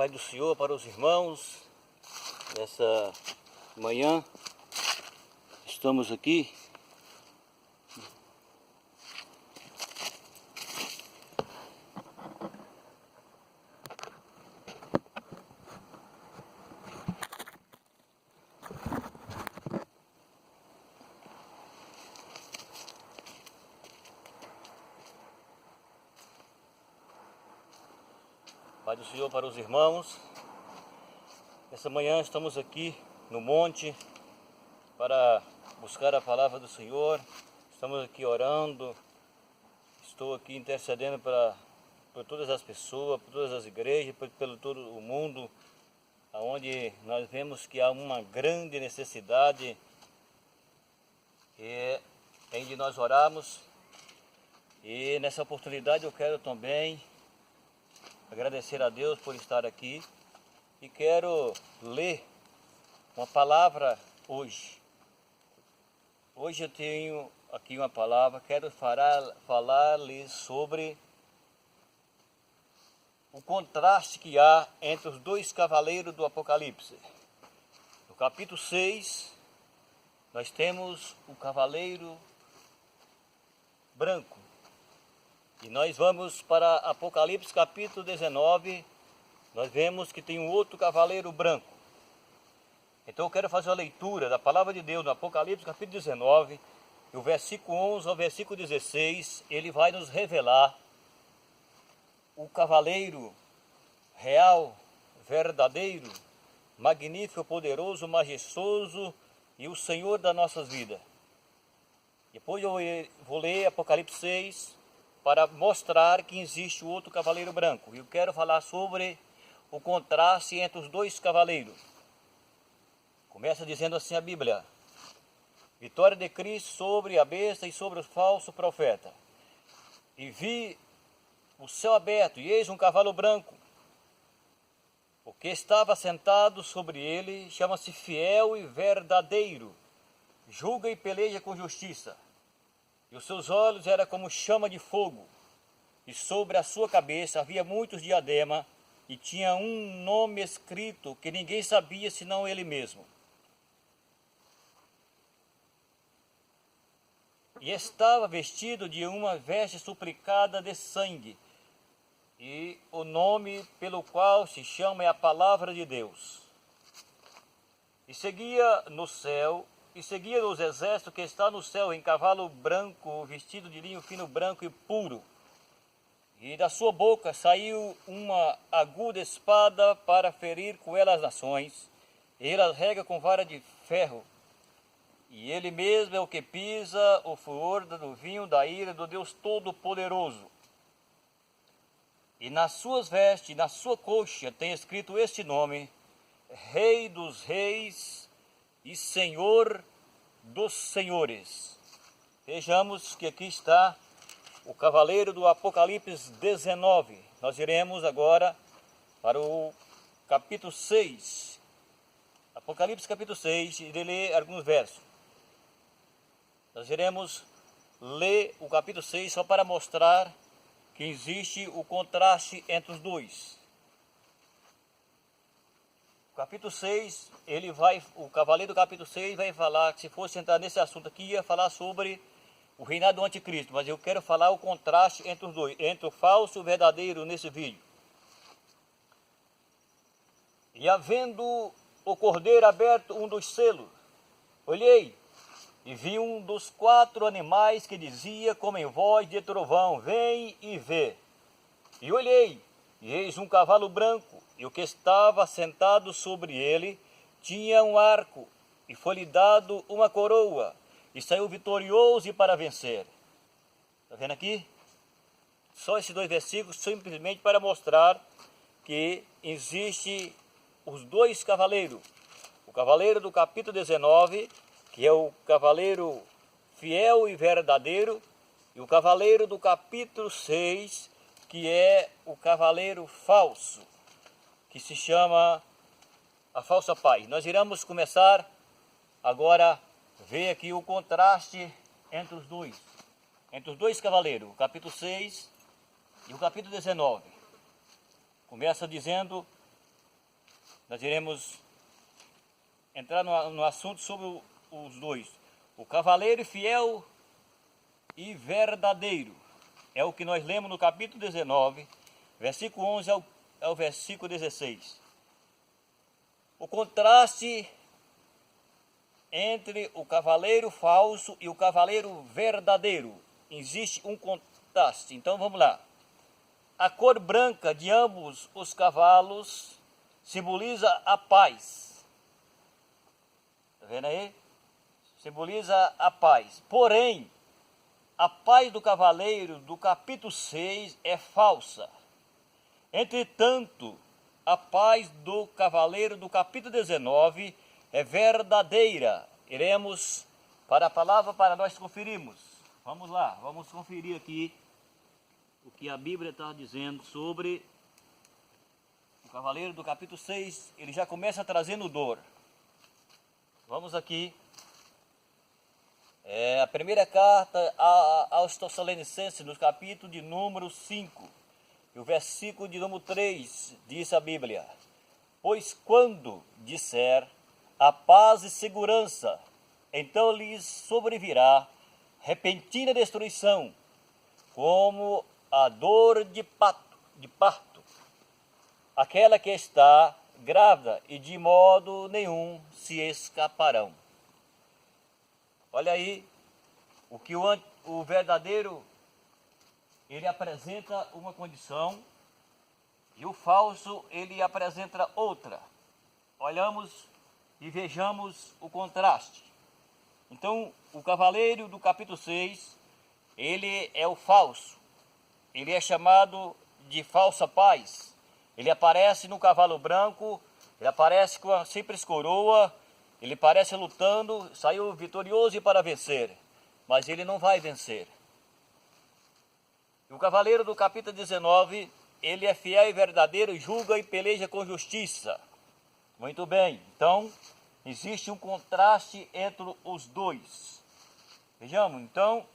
Paz do Senhor para os irmãos. Nessa manhã estamos aqui Paz do Senhor para os irmãos. Essa manhã estamos aqui no monte para buscar a palavra do Senhor. Estamos aqui orando. Estou aqui intercedendo por todas as pessoas, por todas as igrejas, pelo todo o mundo, onde nós vemos que há uma grande necessidade em de nós orarmos. E nessa oportunidade eu quero também agradecer a Deus por estar aqui e quero ler uma palavra hoje. Hoje eu tenho aqui uma palavra, quero falar-lhes sobre o contraste que há entre os dois cavaleiros do Apocalipse. No capítulo 6, nós temos o cavaleiro branco. E nós vamos para Apocalipse capítulo 19, nós vemos que tem um outro cavaleiro branco. Então eu quero fazer a leitura da palavra de Deus no Apocalipse capítulo 19, e o versículo 11 ao versículo 16, ele vai nos revelar o cavaleiro real, verdadeiro, magnífico, poderoso, majestoso e o Senhor das nossas vidas. Depois eu vou ler Apocalipse 6, para mostrar que existe o outro cavaleiro branco. E eu quero falar sobre o contraste entre os dois cavaleiros. Começa dizendo assim a Bíblia: vitória de Cristo sobre a besta e sobre o falso profeta. E vi o céu aberto, e eis um cavalo branco. O que estava sentado sobre ele chama-se Fiel e Verdadeiro, julga e peleja com justiça. E os seus olhos eram como chama de fogo, e sobre a sua cabeça havia muitos diademas, e tinha um nome escrito que ninguém sabia senão ele mesmo. E estava vestido de uma veste suplicada de sangue, e o nome pelo qual se chama é a Palavra de Deus. E seguia no céu, e seguia nos exércitos que está no céu em cavalo branco, vestido de linho fino branco e puro. E da sua boca saiu uma aguda espada para ferir com ela as nações. E ele as rega com vara de ferro. E ele mesmo é o que pisa o furor do vinho da ira do Deus Todo-Poderoso. E nas suas vestes, na sua coxa, tem escrito este nome: Rei dos Reis e Senhor dos Senhores. Vejamos que aqui está o cavaleiro do Apocalipse 19. Nós iremos agora para o capítulo 6. Apocalipse capítulo 6, e ler alguns versos. Nós iremos ler o capítulo 6 só para mostrar que existe o contraste entre os dois. O capítulo 6, o cavaleiro do capítulo 6 vai falar, que se fosse entrar nesse assunto aqui, ia falar sobre o reinado do anticristo, mas eu quero falar o contraste entre os dois, entre o falso e o verdadeiro nesse vídeo. E havendo o cordeiro aberto um dos selos, olhei, e vi um dos 4 animais que dizia como em voz de trovão: vem e vê. E olhei, e eis um cavalo branco, e o que estava sentado sobre ele tinha um arco, e foi-lhe dado uma coroa, e saiu vitorioso para vencer. Está vendo aqui? Só esses 2 versículos, simplesmente para mostrar que existe os dois cavaleiros. O cavaleiro do capítulo 19, que é o cavaleiro fiel e verdadeiro, e o cavaleiro do capítulo 6, que é o cavaleiro falso, que se chama a falsa paz. Nós iremos começar agora a ver aqui o contraste entre os dois cavaleiros, o capítulo 6 e o capítulo 19. Começa dizendo nós iremos entrar no assunto sobre os dois. O cavaleiro fiel e verdadeiro. É o que nós lemos no capítulo 19, versículo 11 ao versículo 16. O contraste entre o cavaleiro falso e o cavaleiro verdadeiro. Existe um contraste. Então vamos lá. A cor branca de ambos os cavalos simboliza a paz. Está vendo aí? Simboliza a paz. Porém, a paz do cavaleiro do capítulo 6 é falsa. Entretanto, a paz do cavaleiro do capítulo 19 é verdadeira. Iremos para a palavra para nós conferirmos. Vamos lá, vamos conferir aqui o que a Bíblia está dizendo sobre o cavaleiro do capítulo 6. Ele já começa trazendo dor. Vamos aqui. A primeira carta aos Tessalonicenses, no capítulo de número 5, e o versículo de número 3, diz a Bíblia: pois quando disser a paz e segurança, então lhes sobrevirá repentina destruição, como a dor de parto, aquela que está grávida, e de modo nenhum se escaparão. Olha aí, o que o verdadeiro, ele apresenta uma condição, e o falso, ele apresenta outra. Olhamos e vejamos o contraste. Então, o cavaleiro do capítulo 6, ele é o falso. Ele é chamado de falsa paz. Ele aparece no cavalo branco, ele aparece com a simples coroa, ele parece lutando, saiu vitorioso e para vencer, mas ele não vai vencer. O cavaleiro do capítulo 19, ele é fiel e verdadeiro, julga e peleja com justiça. Muito bem, então existe um contraste entre os dois. Vejamos, então,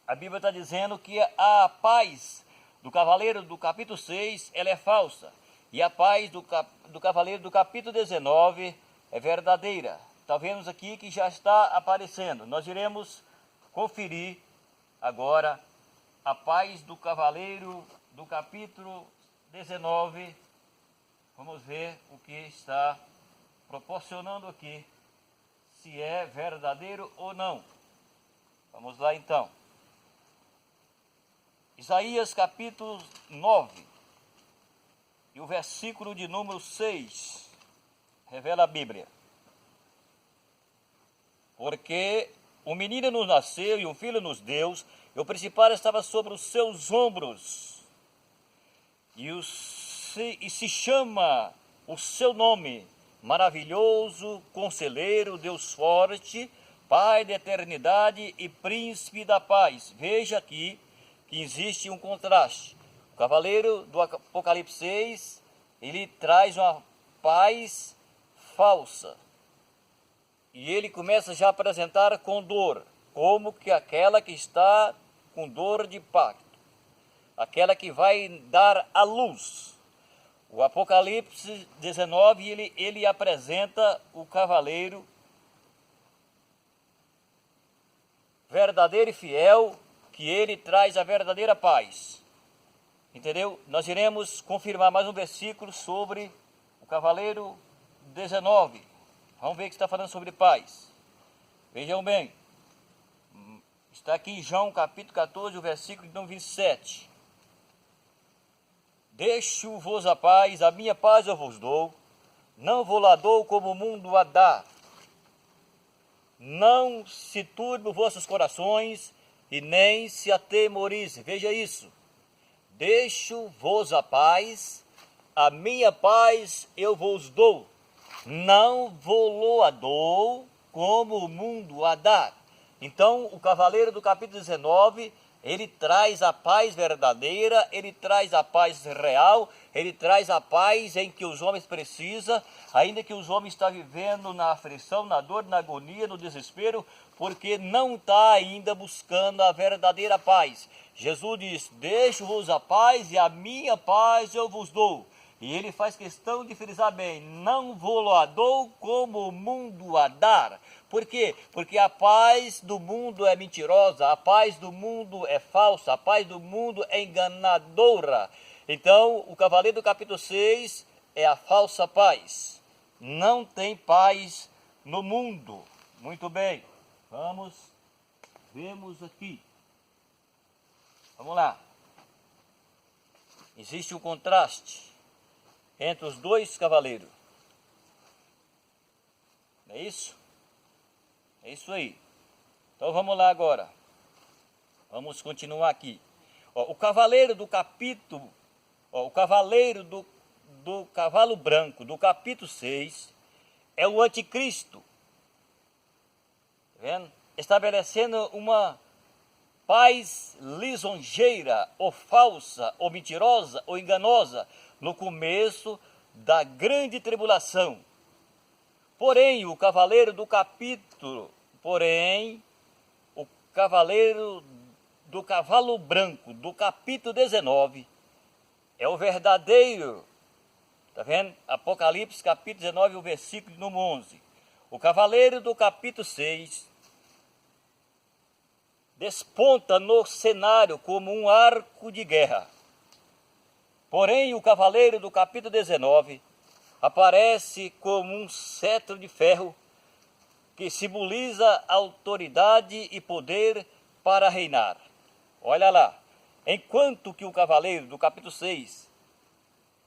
a Bíblia está dizendo que a paz do cavaleiro do capítulo 6, ela é falsa. E a paz do cavaleiro do capítulo 19 é verdadeira. Está vendo aqui que já está aparecendo. Nós iremos conferir agora a paz do cavaleiro do capítulo 19. Vamos ver o que está proporcionando aqui, se é verdadeiro ou não. Vamos lá então. Isaías capítulo 9, e o versículo de número 6, revela a Bíblia. Porque um menino nos nasceu e um filho nos deu, e o principal estava sobre os seus ombros, e se chama o seu nome, Maravilhoso, Conselheiro, Deus Forte, Pai da Eternidade e Príncipe da Paz. Veja aqui que existe um contraste. O cavaleiro do Apocalipse 6, ele traz uma paz falsa. E ele começa já a apresentar com dor, como que aquela que está com dor de parto, aquela que vai dar a luz. O Apocalipse 19, ele apresenta o cavaleiro verdadeiro e fiel, que ele traz a verdadeira paz. Entendeu? Nós iremos confirmar mais um versículo sobre o cavaleiro 19. Vamos ver que está falando sobre paz. Vejam bem. Está aqui em João capítulo 14, o versículo de número 27. Deixo-vos a paz, a minha paz eu vos dou, não vou lá dou como o mundo a dá. Não se turbe os vossos corações e nem se atemorize. Veja isso. Deixo-vos a paz, a minha paz eu vos dou. Não vou lá dou como o mundo a dá. Então, o cavaleiro do capítulo 19, ele traz a paz verdadeira, ele traz a paz real, ele traz a paz em que os homens precisam, ainda que os homens estão vivendo na aflição, na dor, na agonia, no desespero, porque não está ainda buscando a verdadeira paz. Jesus diz, deixo-vos a paz e a minha paz eu vos dou. E ele faz questão de frisar bem: não vou-lo dou como o mundo a dar. Por quê? Porque a paz do mundo é mentirosa, a paz do mundo é falsa, a paz do mundo é enganadora. Então, o cavaleiro do capítulo 6 é a falsa paz. Não tem paz no mundo. Muito bem, vemos aqui. Vamos lá. Existe um contraste entre os dois cavaleiros. Não é isso? É isso aí. Então vamos lá agora. Vamos continuar aqui. O cavaleiro do capítulo, o cavaleiro do cavalo branco, do capítulo 6, é o anticristo. Tá vendo? Estabelecendo uma paz lisonjeira, ou falsa, ou mentirosa, ou enganosa, no começo da grande tribulação. Porém, o cavaleiro do cavalo branco, do capítulo 19, é o verdadeiro, tá vendo? Apocalipse, capítulo 19, o versículo número 11. O cavaleiro do capítulo 6 desponta no cenário como um arco de guerra. Porém, o cavaleiro do capítulo 19 aparece como um cetro de ferro que simboliza autoridade e poder para reinar. Olha lá, enquanto que o cavaleiro do capítulo 6,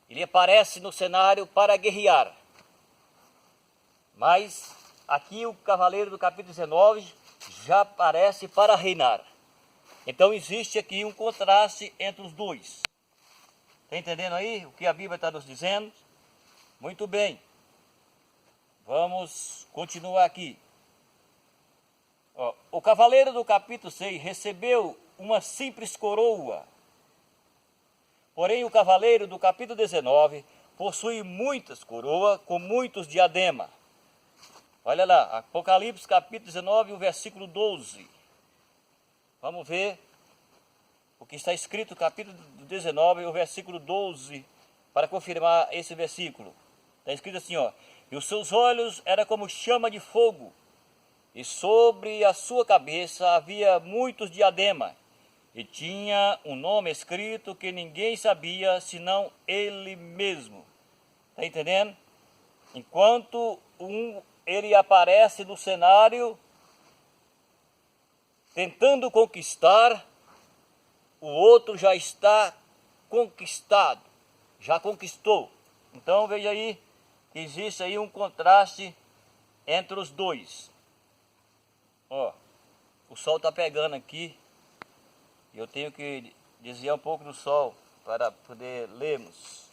ele aparece no cenário para guerrear. Mas aqui o cavaleiro do capítulo 19 já aparece para reinar. Então existe aqui um contraste entre os dois. Está entendendo aí o que a Bíblia está nos dizendo? Muito bem. Vamos continuar aqui. O cavaleiro do capítulo 6 recebeu uma simples coroa. Porém, o cavaleiro do capítulo 19 possui muitas coroas com muitos diademas. Olha lá, Apocalipse capítulo 19, o versículo 12. Vamos ver o que está escrito no capítulo 19, o versículo 12, para confirmar esse versículo. Está escrito assim, e os seus olhos eram como chama de fogo, e sobre a sua cabeça havia muitos diademas, e tinha um nome escrito que ninguém sabia, senão ele mesmo. Está entendendo? Enquanto ele aparece no cenário tentando conquistar, o outro já está conquistado, já conquistou. Então veja aí, existe aí um contraste entre os dois. O sol está pegando aqui, e eu tenho que desviar um pouco do sol para poder lermos.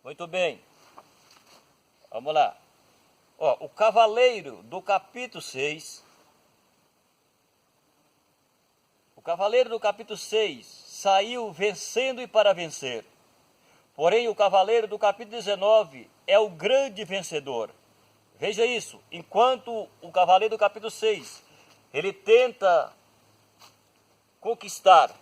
Muito bem, vamos lá. O cavaleiro do capítulo 6, saiu vencendo e para vencer. Porém, o cavaleiro do capítulo 19 é o grande vencedor. Veja isso, enquanto o cavaleiro do capítulo 6, ele tenta conquistar,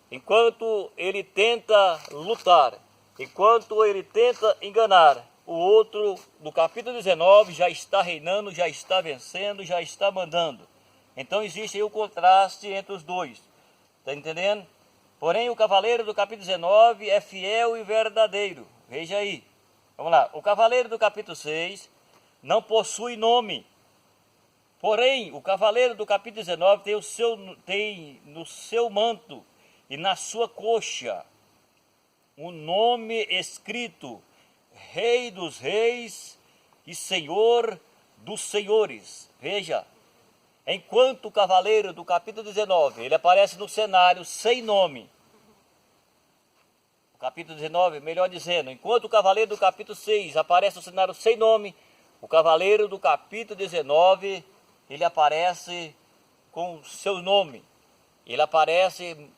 enquanto ele tenta lutar, enquanto ele tenta enganar, o outro, no capítulo 19, já está reinando, já está vencendo, já está mandando. Então existe aí o contraste entre os dois. Está entendendo? Porém, o cavaleiro do capítulo 19 é fiel e verdadeiro. Veja aí. Vamos lá. O cavaleiro do capítulo 6 não possui nome. Porém, o cavaleiro do capítulo 19 tem no seu manto e na sua coxa um nome escrito: Rei dos Reis e Senhor dos Senhores. Veja, enquanto o cavaleiro do capítulo 19, ele aparece no cenário sem nome. O capítulo 19, melhor dizendo, enquanto o cavaleiro do capítulo 6 aparece no cenário sem nome, o cavaleiro do capítulo 19, ele aparece com seu nome. Ele aparece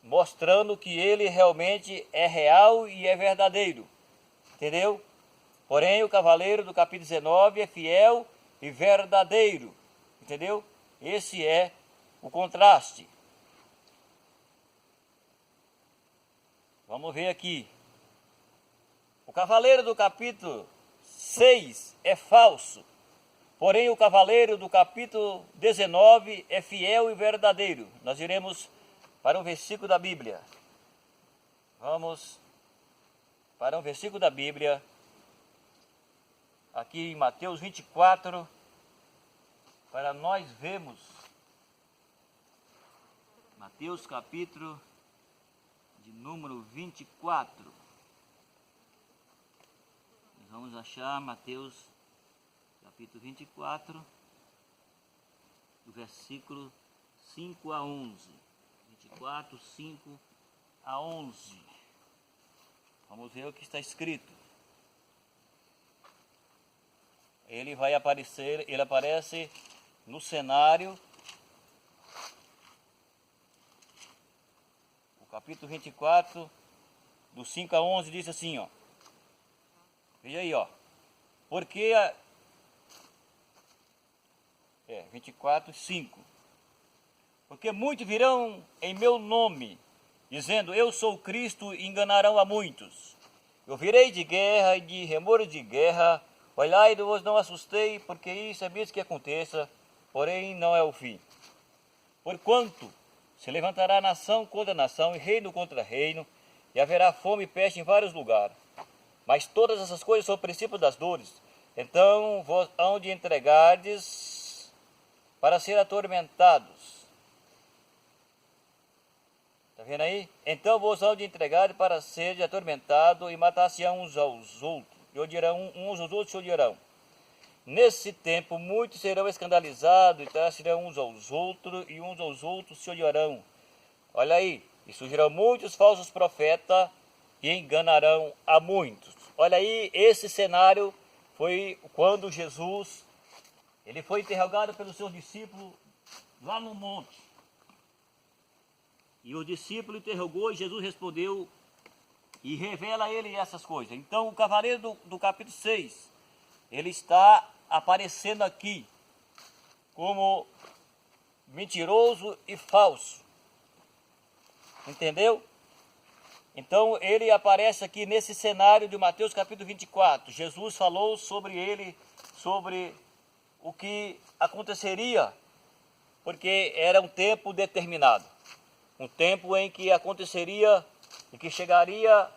mostrando que ele realmente é real e é verdadeiro. Entendeu? Porém, o cavaleiro do capítulo 19 é fiel e verdadeiro. Entendeu? Esse é o contraste. Vamos ver aqui. O cavaleiro do capítulo 6 é falso, porém o cavaleiro do capítulo 19 é fiel e verdadeiro. Nós iremos para um versículo da Bíblia. Vamos para um versículo da Bíblia, aqui em Mateus 24, para nós vermos Mateus capítulo de número 24. Nós vamos achar Mateus capítulo 24, do versículo 5 a 11. 24, 5 a 11. Vamos ver o que está escrito. Ele aparece no cenário. O capítulo 24, do 5 a 11, diz assim, ó. Veja aí, ó. Porque 24, 5. Porque muitos virão em meu nome, dizendo, eu sou Cristo, e enganarão a muitos. Eu virei de guerra e de remor de guerra. Olhai, eu vos não assustei, porque isso é mesmo que aconteça, porém não é o fim. Porquanto se levantará nação contra nação, e reino contra reino, e haverá fome e peste em vários lugares. Mas todas essas coisas são princípios das dores. Então vos hão de entregardes para ser atormentados. Está vendo aí? Então vos hão de entregar para ser atormentado, e matar-se-ão uns aos outros. E odiarão uns aos outros, se odiarão. Nesse tempo muitos serão escandalizados, e trairão uns aos outros, e uns aos outros se odiarão. Olha aí, e surgirão muitos falsos profetas, e enganarão a muitos. Olha aí, esse cenário foi quando Jesus, ele foi interrogado pelos seus discípulos lá no monte. E o discípulo interrogou, e Jesus respondeu, e revela a ele essas coisas. Então o cavaleiro do capítulo 6, ele está aparecendo aqui como mentiroso e falso. Entendeu? Então ele aparece aqui nesse cenário de Mateus capítulo 24. Jesus falou sobre ele, sobre o que aconteceria, porque era um tempo determinado. Um tempo em que aconteceria e que chegaria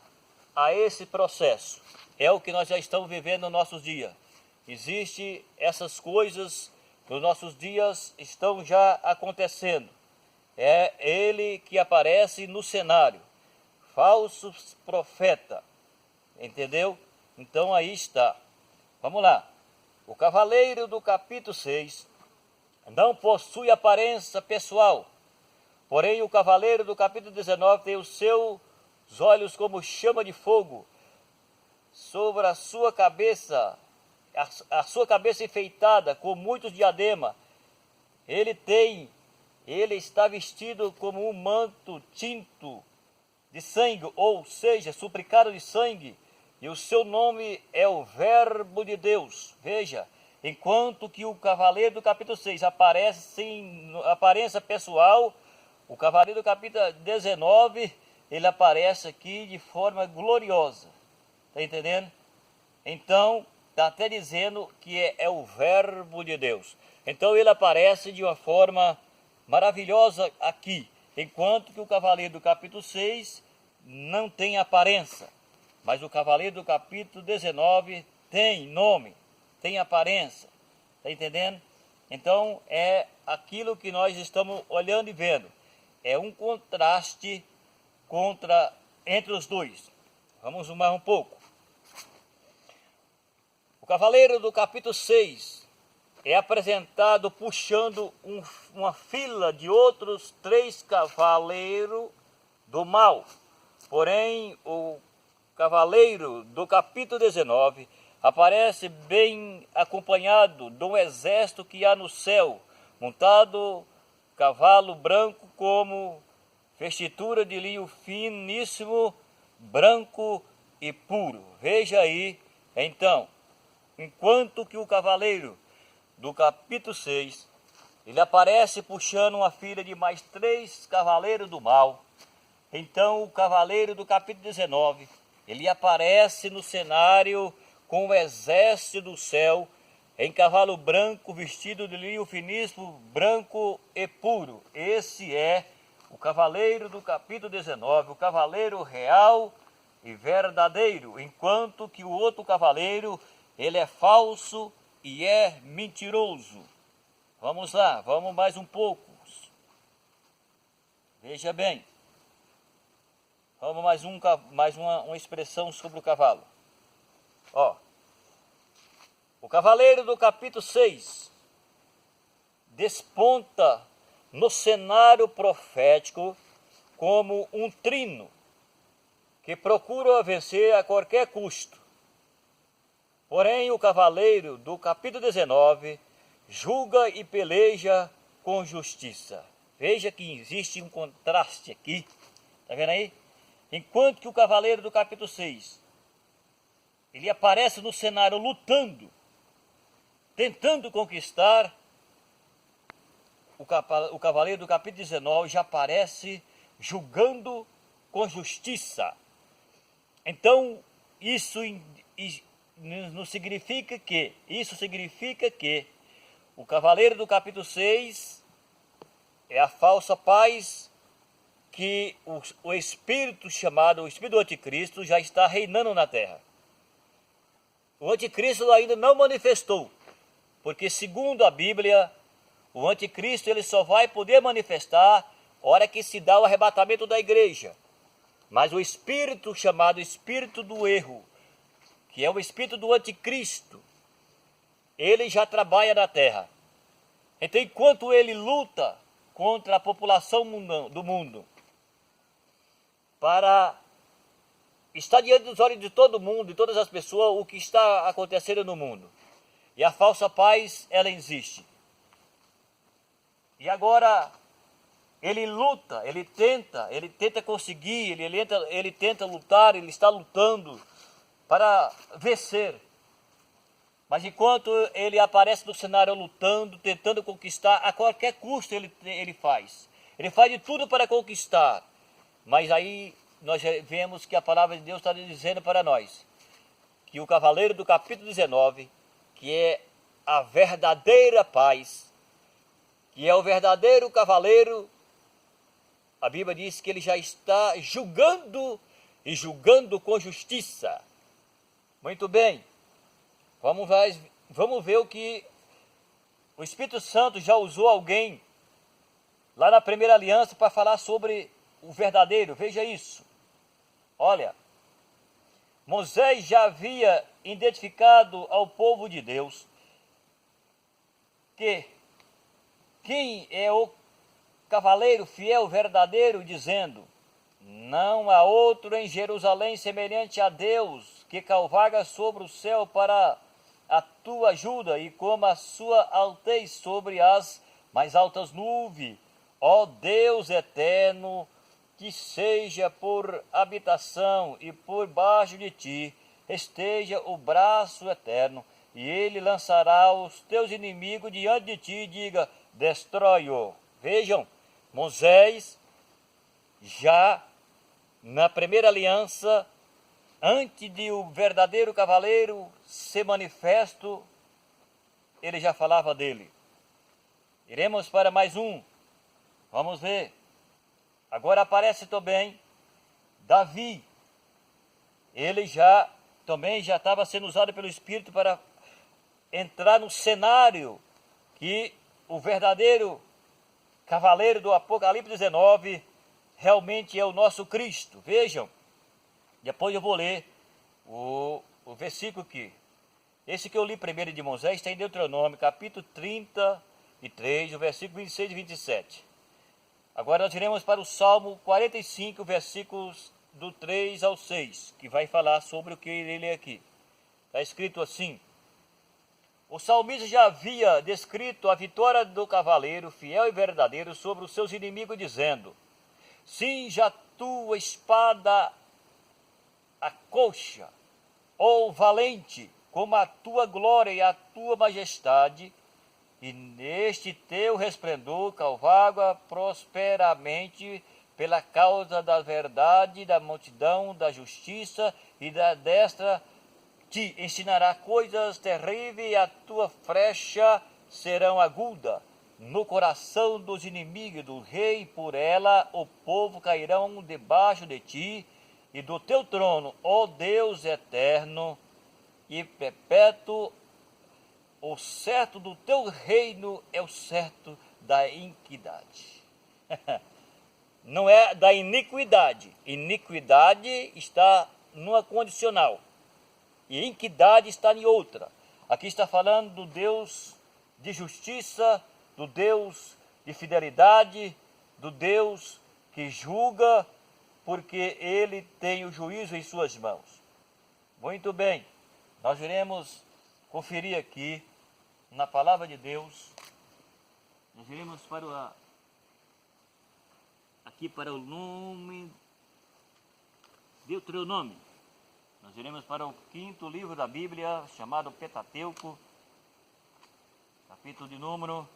a esse processo. É o que nós já estamos vivendo nos nossos dias. Existem essas coisas nos nossos dias, estão já acontecendo. É ele que aparece no cenário. Falso profeta. Entendeu? Então aí está. Vamos lá. O cavaleiro do capítulo 6 não possui aparência pessoal. Porém o cavaleiro do capítulo 19 tem os seus olhos como chama de fogo, sobre a sua cabeça, a sua cabeça enfeitada com muitos diademas. Ele está vestido como um manto tinto de sangue, ou seja, suplicado de sangue, e o seu nome é o Verbo de Deus. Veja, enquanto que o cavaleiro do capítulo 6 aparece sem aparência pessoal, o cavaleiro do capítulo 19, ele aparece aqui de forma gloriosa. Está entendendo? Então, está até dizendo que é o Verbo de Deus. Então, ele aparece de uma forma maravilhosa aqui. Enquanto que o cavaleiro do capítulo 6 não tem aparência. Mas o cavaleiro do capítulo 19 tem nome, tem aparência. Está entendendo? Então, é aquilo que nós estamos olhando e vendo. É um contraste entre os dois. Vamos zoomar um pouco. O cavaleiro do capítulo 6 é apresentado puxando uma fila de outros 3 cavaleiros do mal. Porém, o cavaleiro do capítulo 19 aparece bem acompanhado de um exército que há no céu, montado cavalo branco como vestitura de linho finíssimo, branco e puro. Veja aí, então, enquanto que o cavaleiro do capítulo 6, ele aparece puxando uma fila de mais 3 cavaleiros do mal. Então o cavaleiro do capítulo 19, ele aparece no cenário com o exército do céu, em cavalo branco, vestido de linho finíssimo, branco e puro. Esse é o cavaleiro do capítulo 19, o cavaleiro real e verdadeiro, enquanto que o outro cavaleiro, ele é falso e é mentiroso. Vamos lá, vamos mais um pouco. Veja bem. Vamos mais uma expressão sobre o cavalo. Ó, o cavaleiro do capítulo 6 desponta no cenário profético como um trino que procura vencer a qualquer custo. Porém, o cavaleiro do capítulo 19 julga e peleja com justiça. Veja que existe um contraste aqui, tá vendo aí? Enquanto que o cavaleiro do capítulo 6, ele aparece no cenário lutando, tentando conquistar, o cavaleiro do capítulo 19 já aparece julgando com justiça. Então, isso significa que o cavaleiro do capítulo 6 é a falsa paz, que o espírito chamado, o espírito do anticristo, já está reinando na terra. O anticristo ainda não manifestou, porque segundo a Bíblia, o anticristo ele só vai poder manifestar na hora que se dá o arrebatamento da igreja. Mas o espírito chamado espírito do erro, que é o espírito do anticristo, ele já trabalha na terra. Então, enquanto ele luta contra a população do mundo, para estar diante dos olhos de todo mundo, de todas as pessoas, o que está acontecendo no mundo. E a falsa paz, ela existe. E agora, ele luta, ele tenta conseguir, ele tenta lutar, ele está lutando para vencer. Mas enquanto ele aparece no cenário lutando, tentando conquistar, a qualquer custo ele faz. Ele faz de tudo para conquistar. Mas aí nós vemos que a palavra de Deus está dizendo para nós que o cavaleiro do capítulo 19, que é a verdadeira paz, que é o verdadeiro cavaleiro, a Bíblia diz que ele já está julgando e julgando com justiça. Muito bem, vamos ver o que o Espírito Santo já usou alguém lá na primeira aliança para falar sobre o verdadeiro. Veja isso. Olha, Moisés já havia identificado ao povo de Deus que quem é o cavaleiro fiel verdadeiro, dizendo: não há outro em Jerusalém semelhante a Deus, que cavalga sobre o céu para a tua ajuda, e como a sua altez sobre as mais altas nuvens. Ó Deus eterno, que seja por habitação e por baixo de ti esteja o braço eterno, e ele lançará os teus inimigos diante de ti, e diga: destrói-o. Vejam, Moisés, já na primeira aliança, antes de o verdadeiro cavaleiro ser manifesto, ele já falava dele. Iremos para mais um. Vamos ver. Agora aparece também Davi. Ele também já estava sendo usado pelo Espírito para entrar no cenário que o verdadeiro cavaleiro do Apocalipse 19 realmente é o nosso Cristo. Vejam, depois eu vou ler o versículo aqui. Esse que eu li primeiro de Moisés está em Deuteronômio, capítulo 33, o versículo 26 e 27. Agora nós iremos para o Salmo 45, versículos do 3 ao 6, que vai falar sobre o que ele lê aqui. Está escrito assim: o salmista já havia descrito a vitória do cavaleiro fiel e verdadeiro sobre os seus inimigos, dizendo: cinja a tua espada a coxa, ó valente, como a tua glória e a tua majestade, e neste teu resplendor cavalga prosperamente pela causa da verdade, da multidão, da justiça, e da destra te ensinará coisas terríveis, e a tua flecha serão aguda no coração dos inimigos do rei, por ela o povo cairão debaixo de ti, e do teu trono, ó Deus eterno e perpétuo, o certo do teu reino é o certo da iniquidade. Não é da iniquidade. Iniquidade está numa condicional e iniquidade está em outra. Aqui está falando do Deus de justiça, do Deus de fidelidade, do Deus que julga, porque Ele tem o juízo em suas mãos. Muito bem, nós iremos conferir aqui na palavra de Deus. Nós iremos para o nome Deuteronômio. Nós iremos para o 5º livro da Bíblia, chamado Pentateuco, capítulo de número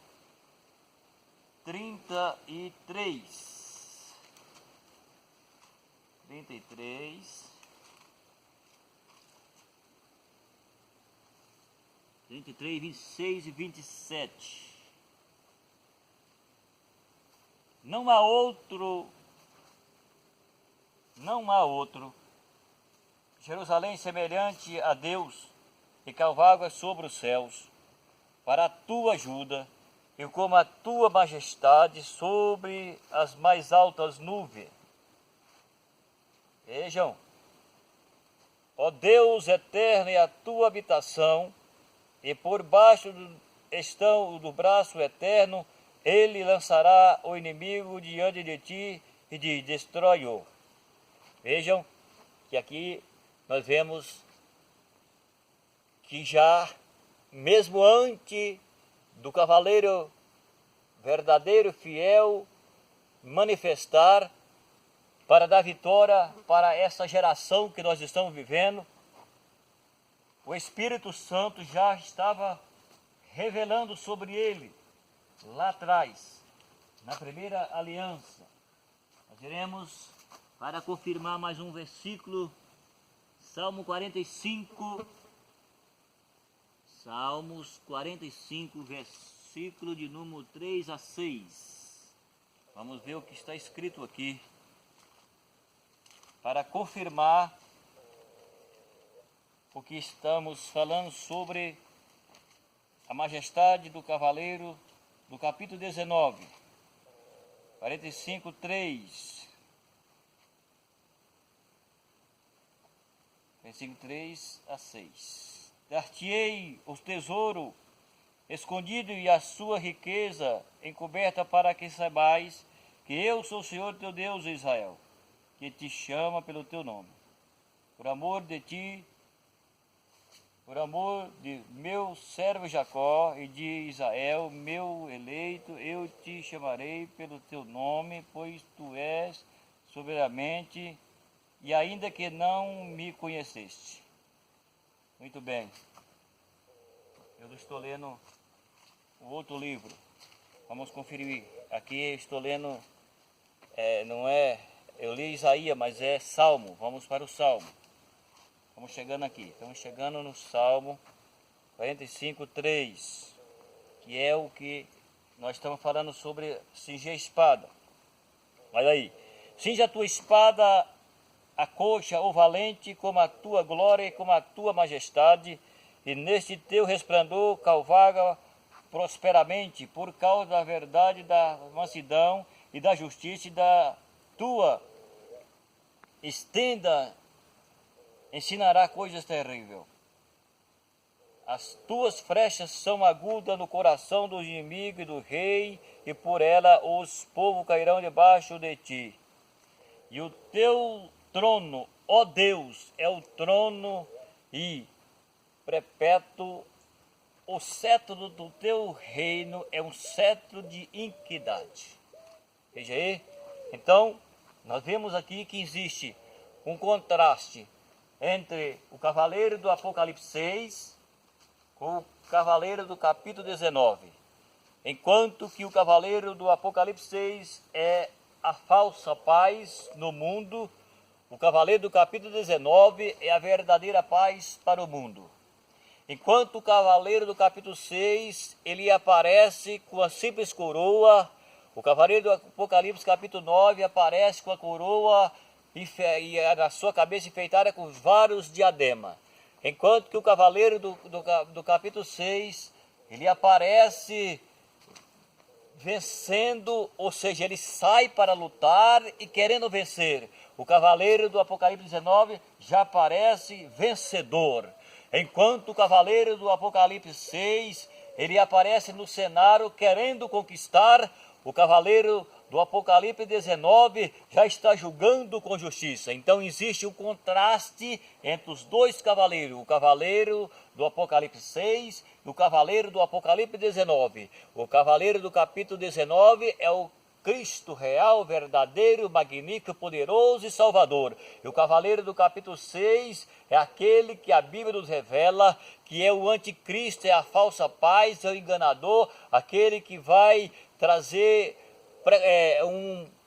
33. 33, 26 e 27. Não há outro Jerusalém semelhante a Deus, e cavalga sobre os céus, para a tua ajuda, e como a tua majestade sobre as mais altas nuvens. Vejam, ó Deus eterno, é a tua habitação, e por baixo estão do braço eterno, ele lançará o inimigo diante de ti e te destrói-o. Vejam que aqui nós vemos que já, mesmo antes do cavaleiro verdadeiro, fiel, manifestar para dar vitória para essa geração que nós estamos vivendo, o Espírito Santo já estava revelando sobre ele lá atrás, na primeira aliança. Nós iremos para confirmar mais um versículo, Salmo 45, Salmos 45, versículo de número 3 a 6. Vamos ver o que está escrito aqui, para confirmar o que estamos falando sobre a majestade do cavaleiro, do capítulo 19, 45, 3. Versículo 3 a 6. Dar-te-ei o tesouro escondido e a sua riqueza encoberta, para que saibais que eu sou o Senhor teu Deus, Israel, que te chama pelo teu nome. Por amor de ti, por amor de meu servo Jacó e de Israel, meu eleito, eu te chamarei pelo teu nome, pois tu és soberanamente, e ainda que não me conheceste. Muito bem. Eu estou lendo o outro livro. Vamos conferir. Aqui estou lendo, eu li Isaías, mas é Salmo. Vamos para o Salmo. Estamos chegando aqui. Estamos chegando no Salmo 45, 3. Que é o que nós estamos falando sobre cingir a espada. Olha aí. Cinge a tua espada, a coxa, o valente, como a tua glória e como a tua majestade, e neste teu resplendor cavalga prosperamente, por causa da verdade, da mansidão e da justiça e da tua estenda, ensinará coisas terríveis. As tuas flechas são agudas no coração dos inimigos do rei, e por ela os povos cairão debaixo de ti. E o teu trono, ó Deus, é o trono e perpétuo, o cetro do teu reino é um cetro de iniquidade. Veja aí. Então, nós vemos aqui que existe um contraste entre o cavaleiro do Apocalipse 6 com o cavaleiro do capítulo 19. Enquanto que o cavaleiro do Apocalipse 6 é a falsa paz no mundo, o cavaleiro do capítulo 19 é a verdadeira paz para o mundo. Enquanto o cavaleiro do capítulo 6, ele aparece com a simples coroa, o cavaleiro do Apocalipse capítulo 9 aparece com a coroa e na sua cabeça enfeitada com vários diademas. Enquanto que o cavaleiro do capítulo 6, ele aparece vencendo, ou seja, ele sai para lutar e querendo vencer. O cavaleiro do Apocalipse 19 já aparece vencedor. Enquanto o cavaleiro do Apocalipse 6, ele aparece no cenário querendo conquistar, o cavaleiro do Apocalipse 19 já está julgando com justiça. Então existe um contraste entre os dois cavaleiros, o cavaleiro do Apocalipse 6 e o cavaleiro do Apocalipse 19. O cavaleiro do capítulo 19 é o Cristo real, verdadeiro, magnífico, poderoso e salvador. E o cavaleiro do capítulo 6 é aquele que a Bíblia nos revela, que é o anticristo, é a falsa paz, é o enganador, aquele que vai trazer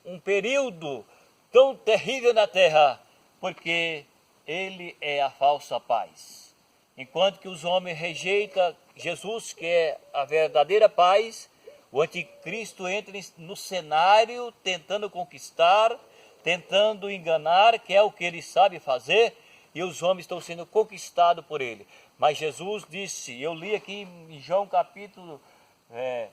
um período tão terrível na terra, porque ele é a falsa paz. Enquanto que os homens rejeitam Jesus, que é a verdadeira paz, o anticristo entra no cenário tentando conquistar, tentando enganar, que é o que ele sabe fazer, e os homens estão sendo conquistados por ele. Mas Jesus disse, eu li aqui em João capítulo